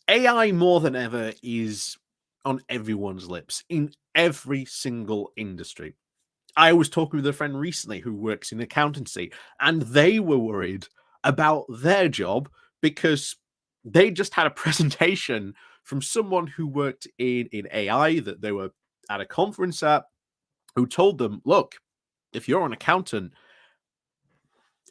AI more than ever is on everyone's lips in every single industry. I was talking with a friend recently who works in accountancy, and they were worried about their job because they just had a presentation from someone who worked in AI that they were at a conference at, who told them, look, if you're an accountant,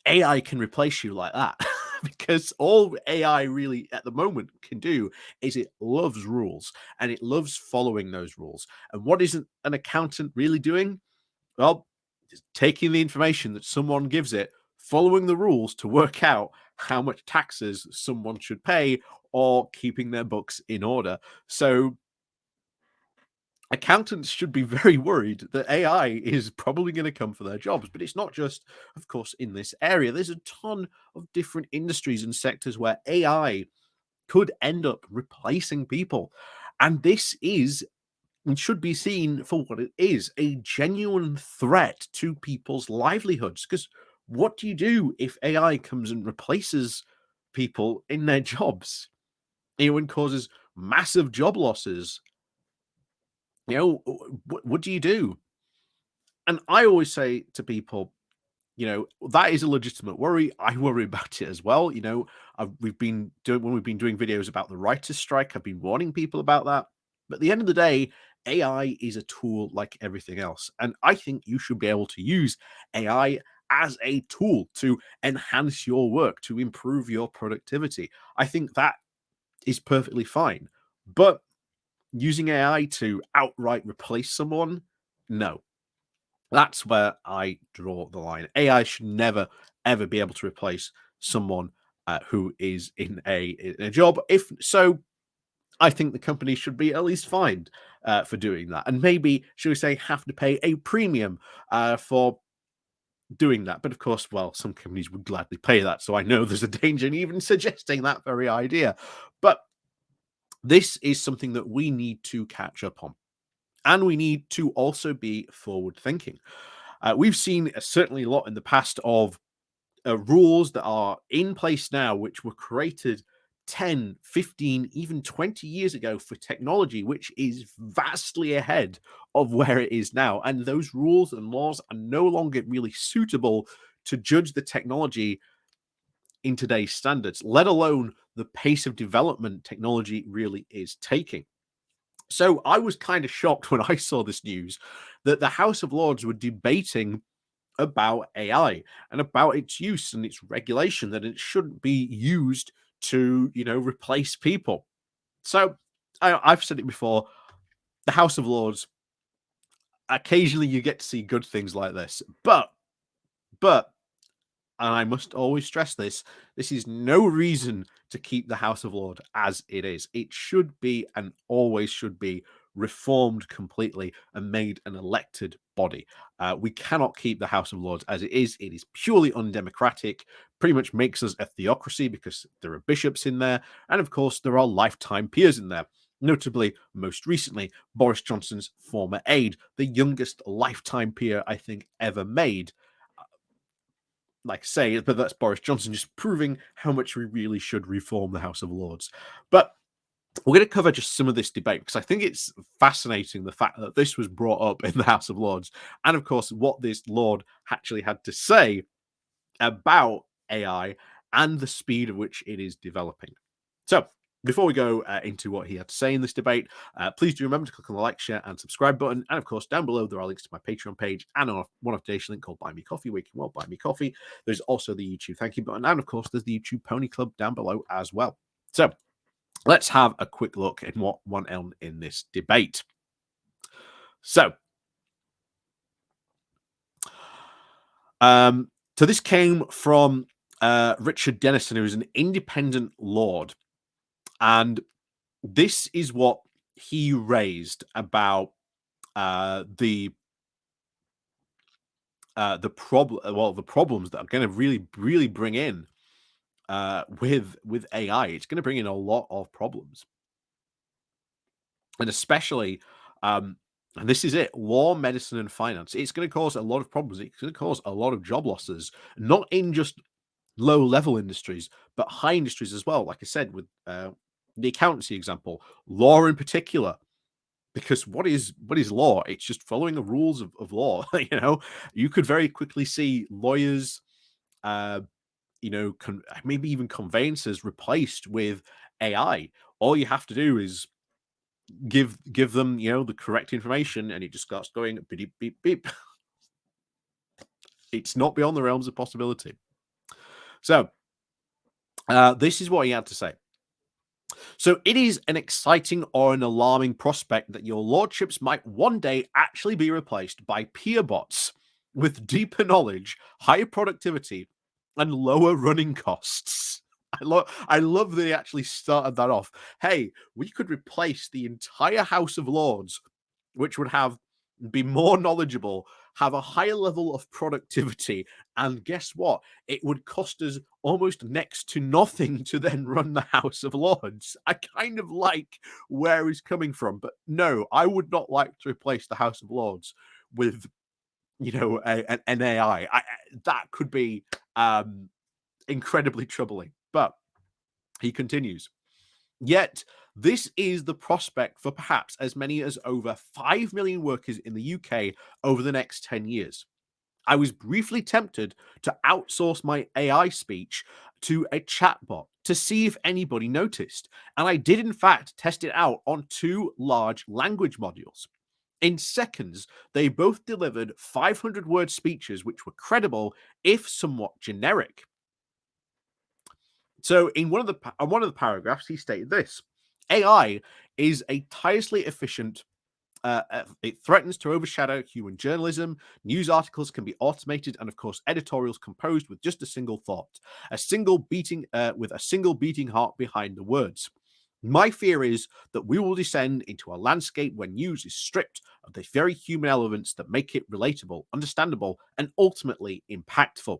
AI can replace you like that. Because all AI really at the moment can do is it loves rules and it loves following those rules. And what isn't an accountant really doing? Well, it's taking the information that someone gives it, following the rules to work out how much taxes someone should pay, or keeping their books in order. So accountants should be very worried that AI is probably going to come for their jobs. But it's not just, of course, in this area. There's a ton of different industries and sectors where AI could end up replacing people. And this is and should be seen for what it is, a genuine threat to people's livelihoods. Because what do you do if AI comes and replaces people in their jobs? And causes massive job losses. What do you do? And I always say to people, that is a legitimate worry. I worry about it as well. We've been doing when we've been doing videos about the writers' strike. I've been warning people about that. But at the end of the day, AI is a tool like everything else, and I think you should be able to use AI as a tool to enhance your work, to improve your productivity. I think that is perfectly fine. But using AI to outright replace someone, no, that's where I draw the line. AI should never, ever be able to replace someone who is in a job. If so, I think the company should be at least fined for doing that, and maybe, should we say, have to pay a premium for doing that. But of course, well, some companies would gladly pay that, so I know there's a danger in even suggesting that very idea. But this is something that we need to catch up on, and we need to also be forward thinking. We've seen certainly a lot in the past of rules that are in place now, which were created 10, 15, even 20 years ago for technology, which is vastly ahead of where it is now. And those rules and laws are no longer really suitable to judge the technology in today's standards, let alone the pace of development technology really is taking. So I was kind of shocked when I saw this news that the House of Lords were debating about AI and about its use and its regulation, that it shouldn't be used to, replace people. So I've said it before, the House of Lords, occasionally you get to see good things like this, but and I must always stress this, this is no reason to keep the House of Lords as it is. It should be, and always should be, reformed completely and made an elected body. We cannot keep the House of Lords as it is. It is purely undemocratic, pretty much makes us a theocracy because there are bishops in there. And of course, there are lifetime peers in there. Notably, most recently, Boris Johnson's former aide, the youngest lifetime peer I think ever made. Like I say, but that's Boris Johnson just proving how much we really should reform the House of Lords. But we're going to cover just some of this debate because I think it's fascinating, the fact that this was brought up in the House of Lords, and of course, what this Lord actually had to say about AI and the speed at which it is developing. So, before we go into what he had to say in this debate, please do remember to click on the like, share, and subscribe button. And of course, down below, there are links to my Patreon page and a one-off donation link called Buy Me Coffee, where you can buy me coffee. There's also the YouTube thank you button. And of course, there's the YouTube Pony Club down below as well. So, let's have a quick look at what went on in this debate. So this came from Richard Dennison, who is an independent lord. And this is what he raised about the problems that are going to really bring in with AI. It's going to bring in a lot of problems, and especially and this is it: law, medicine, and finance. It's going to cause a lot of problems. It's going to cause a lot of job losses, not in just low level industries, but high industries as well. Like I said, with the accountancy example, law in particular. Because what is law? It's just following the rules of law. You could very quickly see lawyers, uh, maybe even conveyancers replaced with AI. All you have to do is give them, the correct information, and it just starts going beep beep beep. It's not beyond the realms of possibility. So this is what he had to say. So it is an exciting or an alarming prospect that your lordships might one day actually be replaced by peer bots with deeper knowledge, higher productivity, and lower running costs. I love that he actually started that off. Hey, we could replace the entire House of Lords, which would be more knowledgeable, have a higher level of productivity, and guess what? It would cost us almost next to nothing to then run the House of Lords. I kind of like where he's coming from, but no, I would not like to replace the House of Lords with, an AI. That could be incredibly troubling. But he continues. Yet, this is the prospect for perhaps as many as over 5 million workers in the UK over the next 10 years. I was briefly tempted to outsource my AI speech to a chatbot to see if anybody noticed, and I did in fact test it out on two large language modules. In seconds, they both delivered 500-word speeches which were credible, if somewhat generic. So, in one of the paragraphs, he stated this: AI is a tirelessly efficient. It threatens to overshadow human journalism. News articles can be automated, and of course, editorials composed with just a single thought, with a single beating heart behind the words. My fear is that we will descend into a landscape where news is stripped of the very human elements that make it relatable, understandable, and ultimately impactful.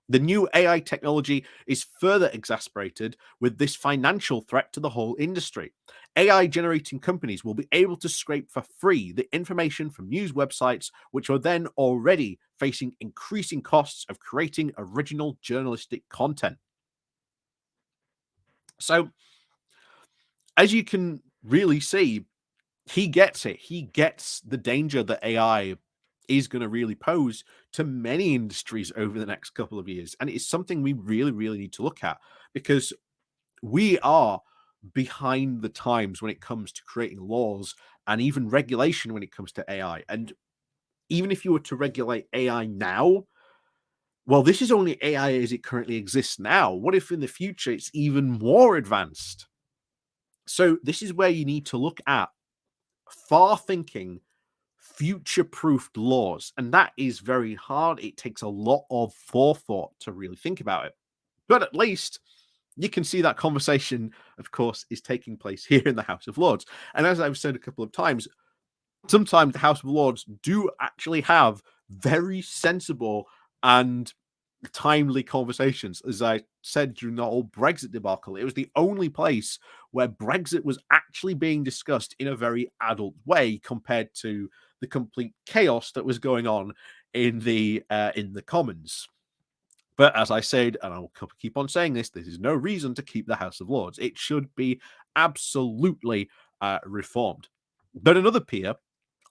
The new AI technology is further exasperated with this financial threat to the whole industry. AI generating companies will be able to scrape for free the information from news websites, which are then already facing increasing costs of creating original journalistic content. So, as you can really see, he gets it. He gets the danger that AI is going to really pose to many industries over the next couple of years. And it's something we really, really need to look at, because we are behind the times when it comes to creating laws and even regulation when it comes to AI. And even if you were to regulate AI now, well, this is only AI as it currently exists now. What if in the future it's even more advanced? So, this is where you need to look at far thinking, future proofed laws. And that is very hard. It takes a lot of forethought to really think about it. But at least you can see that conversation, of course, is taking place here in the House of Lords. And as I've said a couple of times, sometimes the House of Lords do actually have very sensible and timely conversations. As I said during the whole Brexit debacle, it was the only place where Brexit was actually being discussed in a very adult way compared to the complete chaos that was going on in the Commons. But as I said, and I'll keep on saying this is no reason to keep the House of Lords. It should be absolutely reformed. But another peer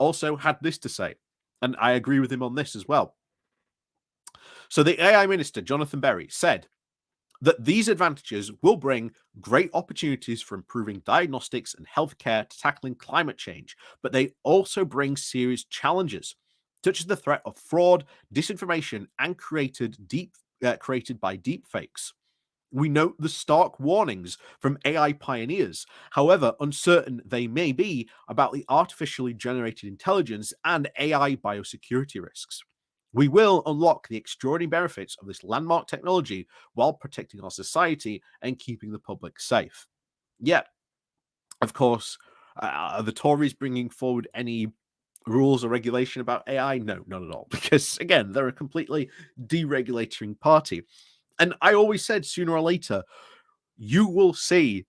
also had this to say, and I agree with him on this as well. So the AI minister, Jonathan Berry, said that these advantages will bring great opportunities for improving diagnostics and healthcare to tackling climate change, but they also bring serious challenges, such as the threat of fraud, disinformation, and created by deepfakes. We note the stark warnings from AI pioneers, however uncertain they may be about the artificially generated intelligence and AI biosecurity risks. We will unlock the extraordinary benefits of this landmark technology while protecting our society and keeping the public safe. Yet, of course, are the Tories bringing forward any rules or regulation about AI? No, not at all. Because, again, they're a completely deregulating party. And I always said sooner or later, you will see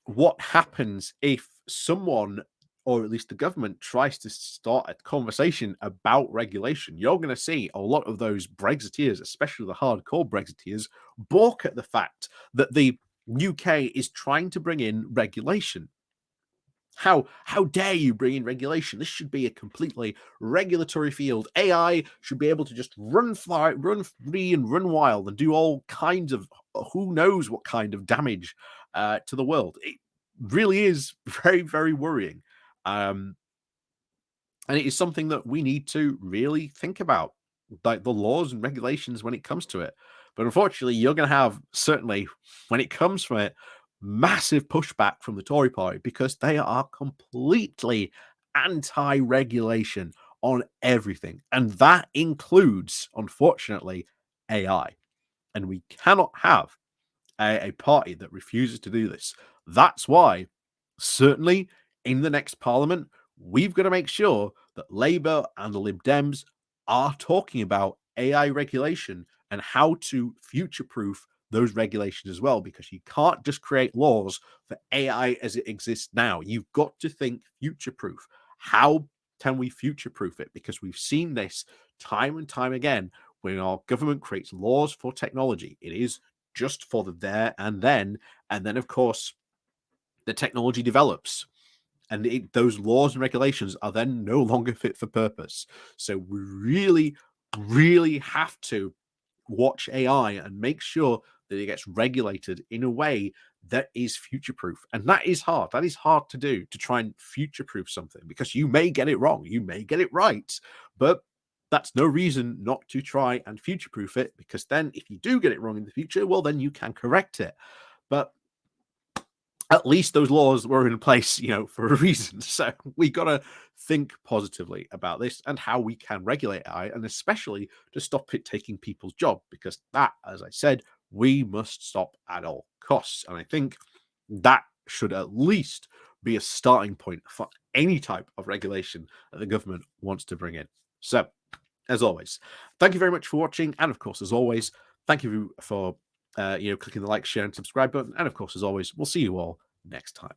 what happens if someone, or at least the government, tries to start a conversation about regulation. You're going to see a lot of those Brexiteers, especially the hardcore Brexiteers, balk at the fact that the UK is trying to bring in regulation. How dare you bring in regulation? This should be a completely regulatory field. AI should be able to just run free, and run wild, and do all kinds of who knows what kind of damage to the world. It really is very, very worrying, and it is something that we need to really think about, like the laws and regulations when it comes to it. But unfortunately, you're going to have, certainly when it comes from it, massive pushback from the Tory party because they are completely anti-regulation on everything. And that includes, unfortunately, AI. And we cannot have a party that refuses to do this. That's why, certainly in the next parliament, we've got to make sure that Labour and the Lib Dems are talking about AI regulation and how to future proof those regulations as well, because you can't just create laws for AI as it exists now. You've got to think future proof. How can we future proof it? Because we've seen this time and time again when our government creates laws for technology. It is just for the there and then. And then, of course, the technology develops and those laws and regulations are then no longer fit for purpose. So we really, really have to watch AI and make sure that it gets regulated in a way that is future proof. And that is hard. That is hard to do, to try and future proof something, because you may get it wrong, you may get it right, but that's no reason not to try and future proof it, because then if you do get it wrong in the future, well, then you can correct it. But at least those laws were in place, for a reason. So we got to think positively about this and how we can regulate AI, and especially to stop it taking people's job, because that, as I said, we must stop at all costs. And I think that should at least be a starting point for any type of regulation that the government wants to bring in. So, as always, thank you very much for watching. And of course, as always, thank you for clicking the like, share, and subscribe button. And of course, as always, we'll see you all next time.